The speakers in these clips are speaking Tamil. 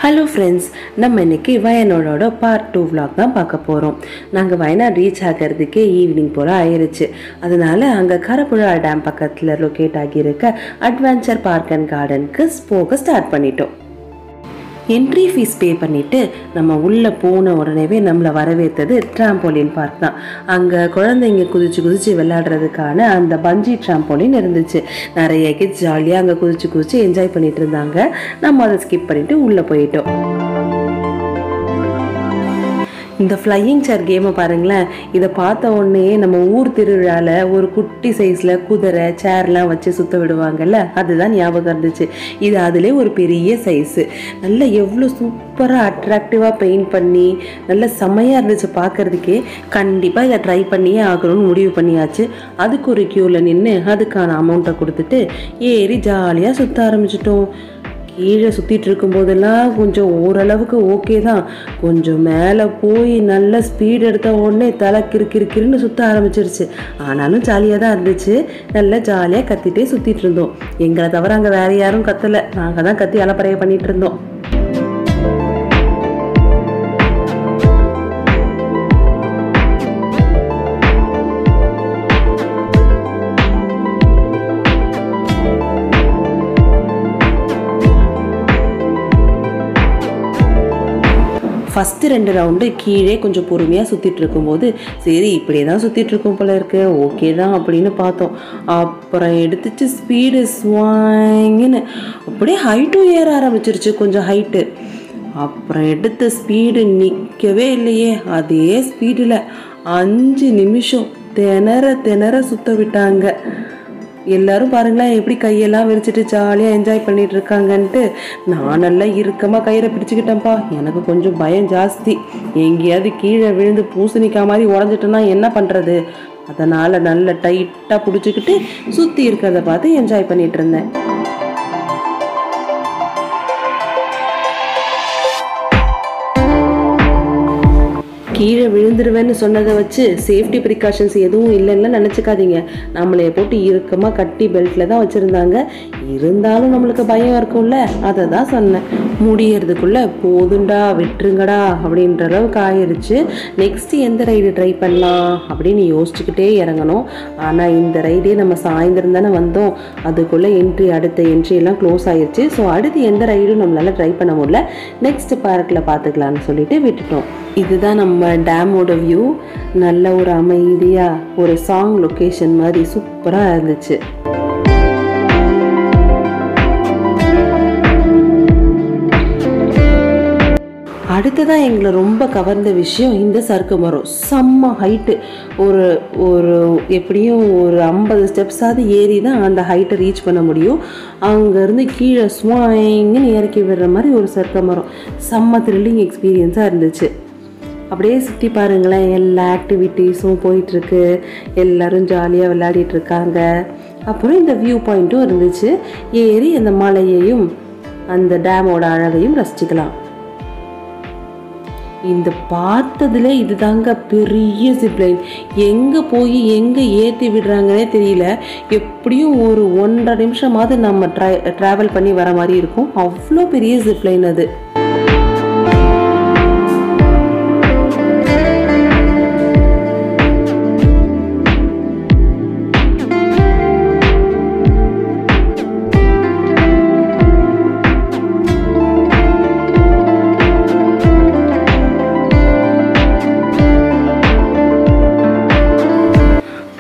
ஹலோ ஃப்ரெண்ட்ஸ், நம்ம இன்னைக்கு வயநாடோட பார்ட் 2 vlog தான் பார்க்க போகிறோம். நாங்கள் வயநாடு ரீச் ஆகிறதுக்கே ஈவினிங் போல் ஆயிடுச்சு. அதனால அங்கே கரப்புழா டேம் பக்கத்தில் லொக்கேட் ஆகியிருக்க அட்வென்ச்சர் பார்க் அண்ட் கார்டனுக்கு போக ஸ்டார்ட் பண்ணிட்டோம். என்ட்ரி ஃபீஸ் பே பண்ணிவிட்டு நம்ம உள்ளே போன உடனேவே நம்மளை வரவேற்றது ட்ராம்போலின் பார்க் தான். அங்கே குழந்தைங்க குதிச்சு விளையாடுறதுக்கான அந்த பஞ்சி ட்ராம்போலின் இருந்துச்சு. நிறைய கிட்ஸ் ஜாலியாக அங்கே குதிச்சு என்ஜாய் பண்ணிட்டு இருந்தாங்க. நம்ம அதை ஸ்கிப் பண்ணிவிட்டு உள்ளே போயிட்டோம். இந்த ஃப்ளையிங் சேர் கேமை பாருங்களேன். இதை பார்த்த உடனே நம்ம ஊர் திருவிழாவில் ஒரு குட்டி சைஸில் குதிரை சேர்லாம் வச்சு சுற்ற விடுவாங்கல்ல, அதுதான் ஞாபகம் இருந்துச்சு. இது அதிலே ஒரு பெரிய சைஸு. நல்லா எவ்வளோ சூப்பராக அட்ராக்டிவாக பெயிண்ட் பண்ணி நல்ல செம்மையாக இருந்துச்சு பார்க்குறதுக்கே. கண்டிப்பாக இதை ட்ரை பண்ணியே ஆகணும்னு முடிவு பண்ணியாச்சு. அதுக்கு ஒரு க்யூவில் நின்று அதுக்கான அமௌண்ட்டை கொடுத்துட்டு ஏறி ஜாலியாக சுற்ற ஆரம்பிச்சிட்டோம். கீழே சுற்றிட்டு இருக்கும்போதெல்லாம் கொஞ்சம் ஓரளவுக்கு ஓகே தான். கொஞ்சம் மேலே போய் நல்ல ஸ்பீட் எடுத்த உடனே தலை கிறுன்னு சுற்ற ஆரம்பிச்சிருச்சு. ஆனாலும் ஜாலியாக தான் இருந்துச்சு. நல்லா ஜாலியாக கத்திட்டே சுற்றிட்டு இருந்தோம். எங்களை தவிர அங்கே வேறு யாரும் கத்தலை. நாங்கள் தான் கத்தி அலப்பறையை பண்ணிகிட்டு இருந்தோம். ஃபஸ்ட்டு 2 ரவுண்டு கீழே கொஞ்சம் பொறுமையாக சுற்றிட்டு இருக்கும்போது சரி இப்படியே தான் சுற்றிட்டு இருக்கோம் போல இருக்கு, ஓகே தான் அப்படின்னு பார்த்தோம். அப்புறம் எடுத்துச்சு ஸ்பீடு ஸ்வாங்குன்னு அப்படியே ஹைட்டும் ஏற ஆரம்பிச்சிருச்சு. கொஞ்சம் ஹைட்டு. அப்புறம் எடுத்த ஸ்பீடு நிற்கவே இல்லையே. அதே ஸ்பீடில் 5 நிமிஷம் திணற சுற்ற விட்டாங்க. எல்லாரும் பாருங்களேன் எப்படி கையெல்லாம் விரிச்சிட்டு ஜாலியாக என்ஜாய் பண்ணிட்டு இருக்காங்கன்ட்டு. நான் நல்லா இறுக்கமாக கயிறை பிடிச்சிக்கிட்டேன்ப்பா. எனக்கு கொஞ்சம் பயம் ஜாஸ்தி. எங்கேயாவது கீழே விழுந்து பூசணிக்காய் மாதிரி உடஞ்சிட்டோன்னா என்ன பண்ணுறது? அதனால் நல்லா டைட்டாக பிடிச்சிக்கிட்டு சுற்றி இருக்கிறத பார்த்து என்ஜாய் பண்ணிட்டு இருந்தேன். கீழே விழுந்துருவேன்னு சொன்னதை வச்சு சேஃப்டி ப்ரிகாஷன்ஸ் எதுவும் இல்லைன்னு நினச்சிக்காதீங்க. நம்மளை போட்டு இறுக்கமாக கட்டி பெல்ட்டில் தான் வச்சுருந்தாங்க. இருந்தாலும் நம்மளுக்கு பயம் இருக்கும்ல, அதை தான் சொன்னேன். முடியறதுக்குள்ளே போதுண்டா விட்டுருங்கடா அப்படின்ற அளவுக்கு ஆயிடுச்சு. நெக்ஸ்ட்டு எந்த ரைடு ட்ரை பண்ணலாம் அப்படின்னு யோசிச்சுக்கிட்டே இறங்கணும். ஆனால் இந்த ரைடே நம்ம சாயந்தரம் தானே வந்தோம். அதுக்குள்ளே அடுத்த என்ட்ரி எல்லாம் க்ளோஸ் ஆயிடுச்சு. ஸோ அடுத்து எந்த ரைடும் நம்மளால் ட்ரை பண்ண முடியல. நெக்ஸ்ட் பார்க்கில் பார்த்துக்கலான்னு சொல்லிட்டு விட்டுட்டோம். இதுதான் நம்ம டேமோட வியூ. நல்ல ஒரு அமைதியாக ஒரு சாங் லொக்கேஷன் மாதிரி சூப்பராக இருந்துச்சு. அடுத்ததான் எங்களை ரொம்ப கவர்ந்த விஷயம் இந்த சறுக்கு மரம். செம்ம ஹைட்டு. ஒரு எப்படியும் ஒரு 50 ஸ்டெப்ஸாவது ஏறி தான் அந்த ஹைட்டை ரீச் பண்ண முடியும். அங்கேருந்து கீழே ஸ்வாங்குன்னு இறக்கி விடுற மாதிரி ஒரு சறுக்கு மரம். செம்ம த்ரில்லிங் எக்ஸ்பீரியன்ஸாக இருந்துச்சு. அப்படியே சுற்றி பாருங்களேன், எல்லா ஆக்டிவிட்டீஸும் போயிட்டுருக்கு. எல்லோரும் ஜாலியாக விளையாடிட்டு இருக்காங்க. அப்புறம் இந்த வியூ பாயிண்ட்டும் இருந்துச்சு. ஏறி அந்த மலையையும் அந்த டேமோட அழகையும் ரசிச்சுக்கலாம். இந்த பார்த்ததுல இதுதாங்க பெரிய ஜிப்லைன். எங்கே போய் எங்கே ஏற்றி விடுறாங்கன்னே தெரியல. எப்படியும் ஒரு 1.5 நிமிஷமாவது நம்ம ட்ராவல் பண்ணி வர மாதிரி இருக்கும். அவ்வளோ பெரிய ஜிப்லைன் அது.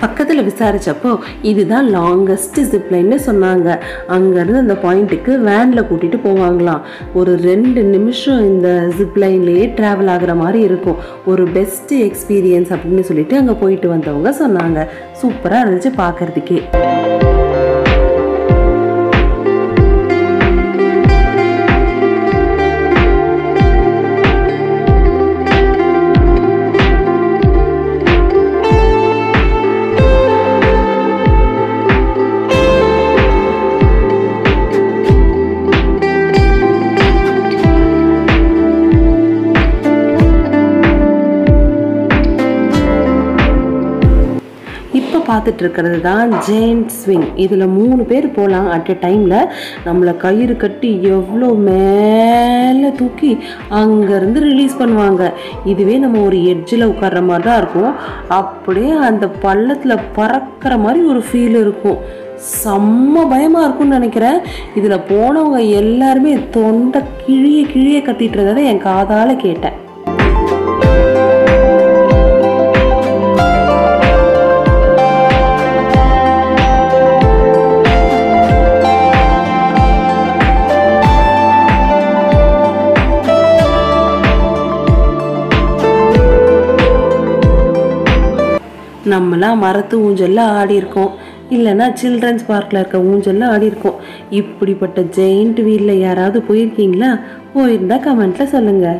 பக்கத்தில் விசாரிச்சப்போ இதுதான் லாங்கஸ்ட் ஜிப்லைன்னு சொன்னாங்க. அங்கேருந்து அந்த பாயிண்ட்டுக்கு வேனில் கூட்டிகிட்டு போவாங்களாம். ஒரு 2 நிமிஷம் இந்த ஜிப்லைன்லேயே ட்ராவல் ஆகிற மாதிரி இருக்கும். ஒரு பெஸ்ட் எக்ஸ்பீரியன்ஸ் அப்படின்னு சொல்லிட்டு அங்கே போயிட்டு வந்தவங்க சொன்னாங்க. சூப்பராக இருந்துச்சு பார்க்குறதுக்கே. பார்த்துட்டு இருக்கிறது தான் ஜெயண்ட் ஸ்விங். இதில் 3 பேர் போகலாம் அட் எ டைமில். நம்மளை கயிறு கட்டி எவ்வளோ மேலே தூக்கி அங்கேருந்து ரிலீஸ் பண்ணுவாங்க. இதுவே நம்ம ஒரு எட்ஜில் உட்கார்ற மாதிரி தான் இருக்கும். அப்படியே அந்த பள்ளத்தில் பறக்கிற மாதிரி ஒரு ஃபீல் இருக்கும். செம்ம பயமாக இருக்கும்னு நினைக்கிறேன். இதில் போனவங்க எல்லாருமே தொண்டை கிழிய கத்திட்டு இருந்ததை என் காதால் கேட்டேன். நம்மளாம் மரத்து ஊஞ்சல்ல ஆடி இருக்கோம், இல்லைன்னா சில்ட்ரன்ஸ் பார்க்கில் இருக்க ஊஞ்சல்ல ஆடி இருக்கோம். இப்படிப்பட்ட ஜெயிண்ட் வீலில் யாராவது போயிருக்கீங்களா? போயிருந்தா கமெண்ட்டில் சொல்லுங்கள்.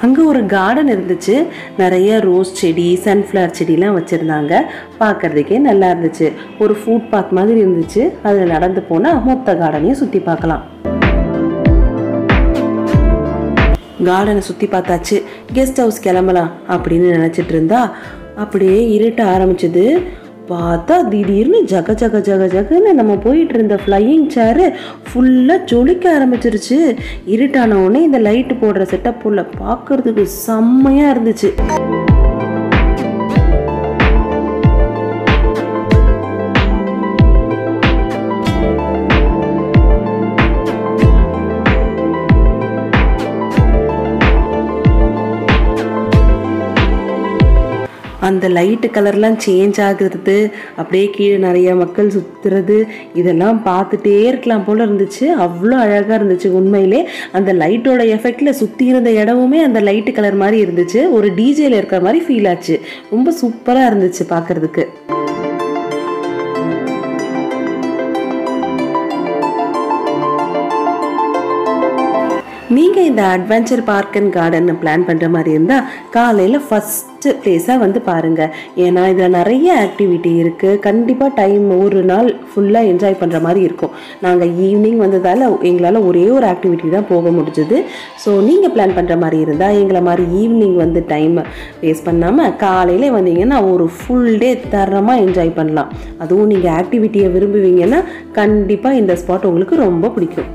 அங்கே ஒரு கார்டன் இருந்துச்சு. நிறைய ரோஸ் செடி, சன்ஃப்ளவர் செடிலாம் வச்சுருந்தாங்க. பார்க்குறதுக்கே நல்லா இருந்துச்சு. ஒரு ஃபுட் பாத் மாதிரி இருந்துச்சு. அதில் நடந்து போனால் மொத்த கார்டனையும் சுற்றி பார்க்கலாம். கார்டனை சுற்றி பார்த்தாச்சு. கெஸ்ட் ஹவுஸ் கிளம்பலாம் அப்படின்னு நினச்சிட்டு இருந்தா அப்படியே இருட்ட ஆரம்பிச்சது. பார்த்தா திடீர்னு ஜக ஜக ஜக ஜகன்னு நம்ம போயிட்டு இருந்த ஃப்ளையிங் சேரு ஃபுல்லாக ஜொலிக்க ஆரம்பிச்சிருச்சு. இருட்டான உடனே இந்த லைட்டு போடுற செட்டப் உள்ள பார்க்கறதுக்கு செம்மையாக இருந்துச்சு. அந்த லைட்டு கலர்லாம் சேஞ்ச் ஆகுறது, அப்படியே கீழே நிறைய மக்கள் சுற்றுறது, இதெல்லாம் பார்த்துட்டே இருக்கலாம் போல் இருந்துச்சு. அவ்வளோ அழகாக இருந்துச்சு. உண்மையிலே அந்த லைட்டோட எஃபெக்டில் சுற்றி இருந்த இடமுமே அந்த லைட்டு கலர் மாதிரி இருந்துச்சு. ஒரு டிஜேல இருக்கிற மாதிரி ஃபீல் ஆச்சு. ரொம்ப சூப்பராக இருந்துச்சு பார்க்குறதுக்கு. நீங்கள் இந்த adventure park and garden plan பண்ணுற மாதிரி இருந்தால் காலையில் ஃபஸ்ட்டு பிளேஸாக வந்து பாருங்கள். ஏன்னா இதில் நிறைய ஆக்டிவிட்டி இருக்குது. கண்டிப்பாக டைம் ஒரு நாள் ஃபுல்லாக என்ஜாய் பண்ணுற மாதிரி இருக்கும். நாங்கள் ஈவினிங் வந்ததால் எங்களால் ஒரே ஒரு ஆக்டிவிட்டி தான் போக முடிஞ்சுது. ஸோ நீங்கள் பிளான் பண்ணுற மாதிரி இருந்தால் எங்களை மாதிரி ஈவினிங் வந்து டைம் வேஸ்ட் பண்ணாமல் காலையில் வந்தீங்கன்னா ஒரு ஃபுல் டே தரமாக என்ஜாய் பண்ணலாம். அதுவும் நீங்கள் ஆக்டிவிட்டியை விரும்புவீங்கன்னா கண்டிப்பாக இந்த ஸ்பாட் உங்களுக்கு ரொம்ப பிடிக்கும்.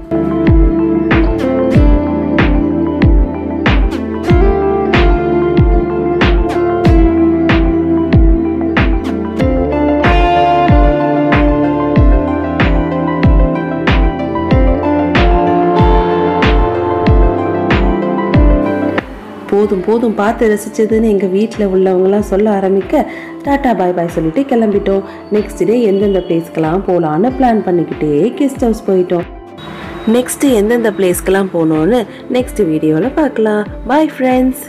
போதும் போதும் பார்த்து ரசிச்சதுன்னு எங்கள் வீட்டில் உள்ளவங்களாம் சொல்ல ஆரம்பிக்க டாட்டா பாய் பாய் சொல்லிட்டு கிளம்பிட்டோம். நெக்ஸ்ட் டே எந்தெந்த பிளேஸ்க்கெலாம் போகலான்னு பிளான் பண்ணிக்கிட்டே கெஸ்ட் ஹவுஸ் போயிட்டோம். நெக்ஸ்ட்டு எந்தெந்த பிளேஸ்க்கெலாம் போகணுன்னு நெக்ஸ்ட் வீடியோவில் பார்க்கலாம். Bye friends.